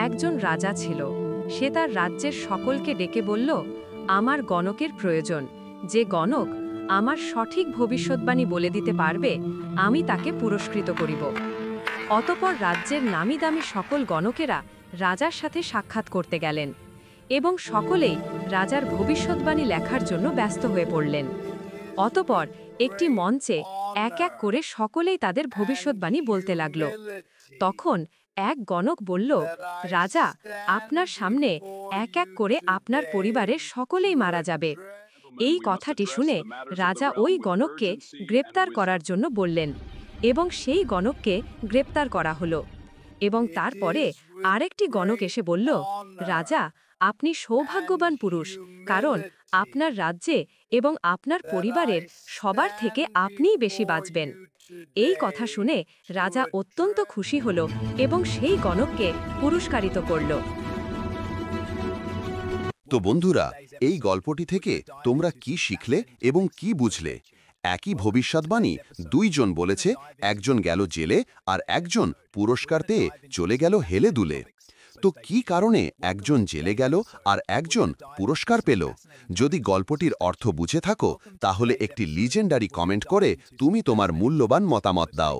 একজন রাজা ছিল। সে তার রাজ্যের সকলকে ডেকে বলল, আমার গণকের প্রয়োজন। যে গণক আমার সঠিক ভবিষ্যৎবাণী বলে দিতে পারবে, আমি তাকে পুরস্কৃত করিব। অতঃপর রাজ্যের নামিদামি সকল গণকেরা রাজার সাথে সাক্ষাৎ করতে গেলেন এবং সকলেই রাজার ভবিষ্যৎবাণী লেখার জন্য ব্যস্ত হয়ে পড়লেন। অতঃপর একটি মঞ্চে এক এক করে সকলেই তাদের ভবিষ্যৎবাণী বলতে লাগল। তখন এক গণক বলল, রাজা, আপনার সামনে এক এক করে আপনার পরিবারের সকলেই মারা যাবে। এই কথাটি শুনে রাজা ওই গণককে গ্রেপ্তার করার জন্য বললেন এবং সেই গণককে গ্রেপ্তার করা হলো। এবং তারপরে আরেকটি গণক এসে বলল, রাজা, আপনি সৌভাগ্যবান পুরুষ, কারণ আপনার রাজ্যে এবং আপনার পরিবারের সবার থেকে আপনিই বেশি বাঁচবেন। এই কথা শুনে রাজা অত্যন্ত খুশি হল এবং সেই গণককে পুরস্কারিত করল। তো বন্ধুরা, এই গল্পটি থেকে তোমরা কি শিখলে এবং কি বুঝলে? একই ভবিষ্যৎবাণী দুইজন বলেছে, একজন গেল জেলে আর একজন পুরস্কার পেয়ে চলে গেল হেলে দুলে। তো কি কারণে একজন জেলে গেল আর একজন পুরস্কার পেল? যদি গল্পটির অর্থ বুঝে থাকো, তাহলে একটি লিজেন্ডারি কমেন্ট করে তুমি তোমার মূল্যবান মতামত দাও।